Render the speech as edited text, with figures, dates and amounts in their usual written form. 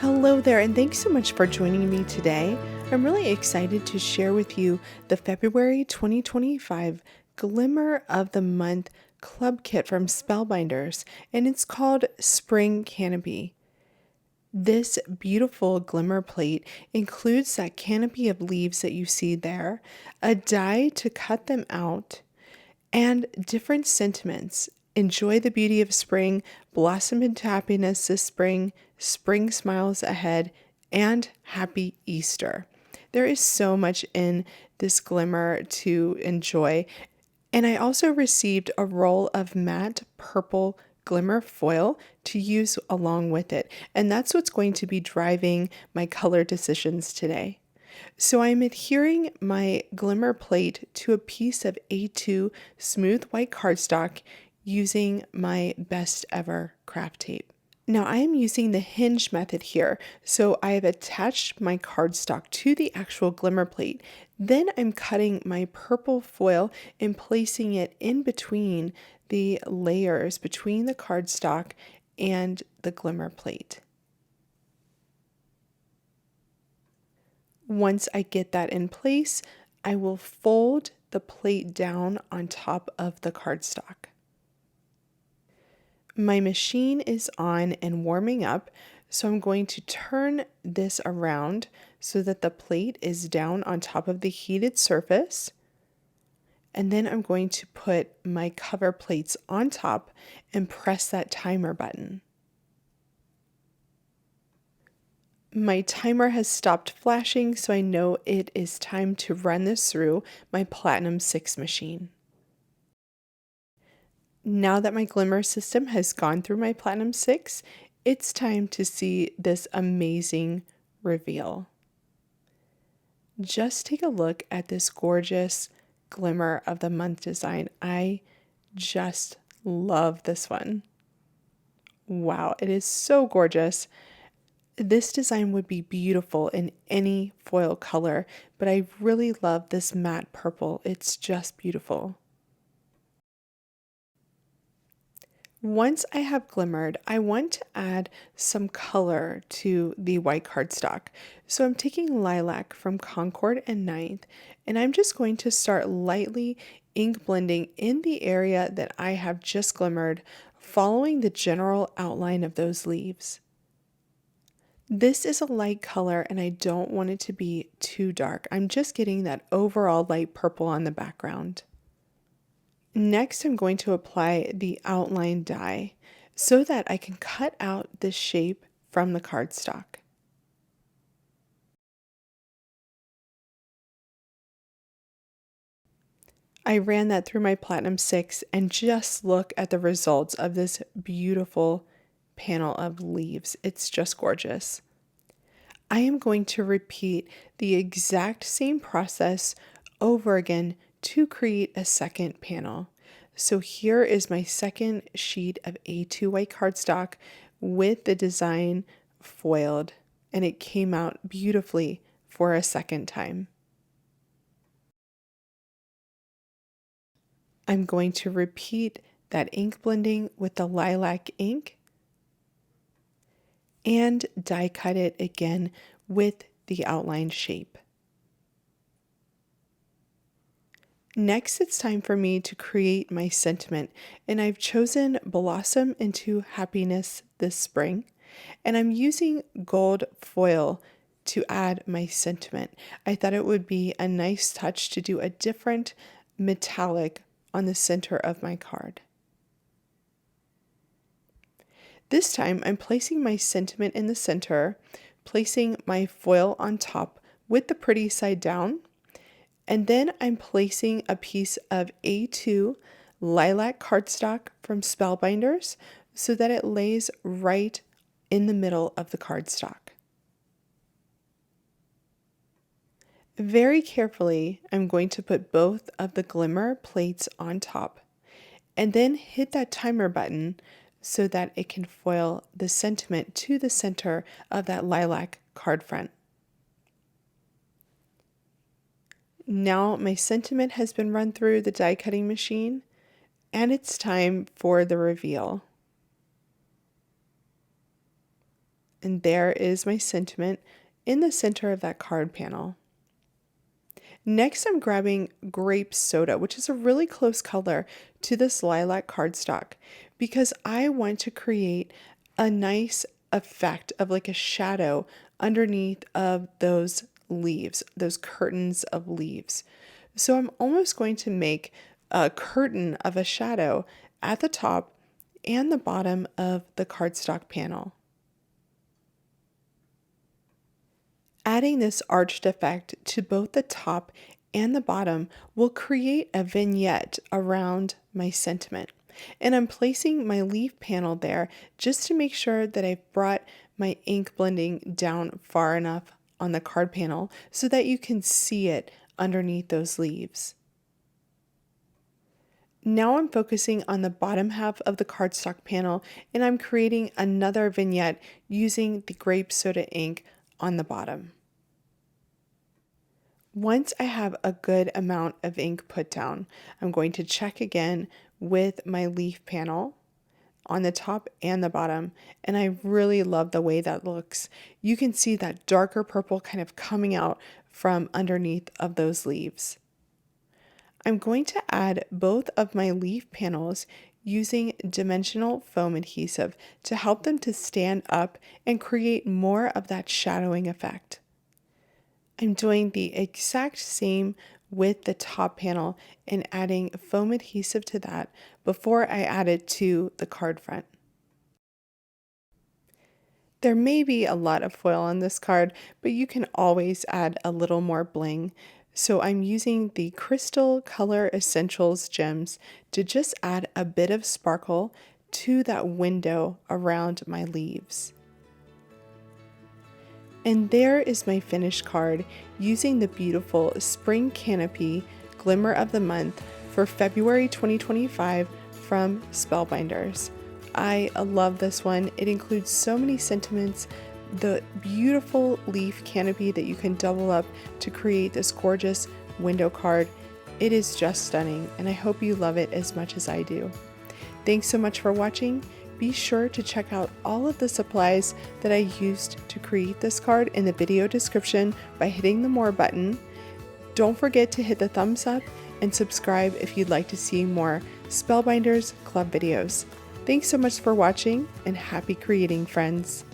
Hello there, and thanks so much for joining me today. I'm really excited to share with you the February 2025 Glimmer of the Month Club Kit from Spellbinders, and it's called Spring Canopy. This beautiful glimmer plate includes that canopy of leaves that you see there, a die to cut them out, and different sentiments. Enjoy the beauty of spring, blossom into happiness this spring, spring smiles ahead, and happy Easter. There is so much in this glimmer to enjoy. And I also received a roll of matte purple glimmer foil to use along with it. And that's what's going to be driving my color decisions today. So I'm adhering my glimmer plate to a piece of A2 smooth white cardstock using my best ever craft tape. Now I am using the hinge method here, so I have attached my cardstock to the actual glimmer plate. Then I'm cutting my purple foil and placing it in between the layers between the cardstock and the glimmer plate. Once I get that in place, I will fold the plate down on top of the cardstock. My machine is on and warming up, so I'm going to turn this around so that the plate is down on top of the heated surface. And then I'm going to put my cover plates on top and press that timer button. My timer has stopped flashing, so I know it is time to run this through my Platinum 6 machine. Now that my glimmer system has gone through my Platinum 6, it's time to see this amazing reveal. Just take a look at this gorgeous Glimmer of the Month design. I just love this one. Wow, it is so gorgeous. This design would be beautiful in any foil color, but I really love this matte purple. It's just beautiful. Once I have glimmered, I want to add some color to the white cardstock. So I'm taking Lilac from Concord and Ninth, and I'm just going to start lightly ink blending in the area that I have just glimmered, following the general outline of those leaves. This is a light color and I don't want it to be too dark. I'm just getting that overall light purple on the background. Next, I'm going to apply the outline die so that I can cut out the shape from the cardstock. I ran that through my Platinum 6 and just look at the results of this beautiful panel of leaves. It's just gorgeous. I am going to repeat the exact same process over again to create a second panel. So here is my second sheet of A2 white cardstock with the design foiled, and it came out beautifully for a second time. I'm going to repeat that ink blending with the lilac ink and die cut it again with the outline shape. Next, it's time for me to create my sentiment, and I've chosen Blossom into Happiness this spring, and I'm using gold foil to add my sentiment. I thought it would be a nice touch to do a different metallic on the center of my card. This time I'm placing my sentiment in the center, placing my foil on top with the pretty side down, and then I'm placing a piece of A2 lilac cardstock from Spellbinders so that it lays right in the middle of the cardstock. Very carefully, I'm going to put both of the glimmer plates on top and then hit that timer button so that it can foil the sentiment to the center of that lilac card front. Now my sentiment has been run through the die cutting machine, and it's time for the reveal. And there is my sentiment in the center of that card panel. Next, I'm grabbing Grape Soda, which is a really close color to this lilac cardstock, because I want to create a nice effect of like a shadow underneath of those leaves, those curtains of leaves. So I'm almost going to make a curtain of a shadow at the top and the bottom of the cardstock panel. Adding this arched effect to both the top and the bottom will create a vignette around my sentiment. And I'm placing my leaf panel there just to make sure that I've brought my ink blending down far enough on the card panel so that you can see it underneath those leaves. Now I'm focusing on the bottom half of the cardstock panel, and I'm creating another vignette using the grape soda ink on the bottom. Once I have a good amount of ink put down, I'm going to check again with my leaf panel on the top and the bottom, and I really love the way that looks. You can see that darker purple kind of coming out from underneath of those leaves. I'm going to add both of my leaf panels using dimensional foam adhesive to help them to stand up and create more of that shadowing effect. I'm doing the exact same with the top panel and adding foam adhesive to that before I add it to the card front. There may be a lot of foil on this card, but you can always add a little more bling. So I'm using the Crystal Color Essentials gems to just add a bit of sparkle to that window around my leaves. And there is my finished card using the beautiful Spring Canopy Glimmer of the Month for February 2025 from Spellbinders. I love this one. It includes so many sentiments, the beautiful leaf canopy that you can double up to create this gorgeous window card. It is just stunning, and I hope you love it as much as I do. Thanks so much for watching. Be sure to check out all of the supplies that I used to create this card in the video description by hitting the More button. Don't forget to hit the thumbs up and subscribe if you'd like to see more Spellbinders Club videos. Thanks so much for watching, and happy creating, friends!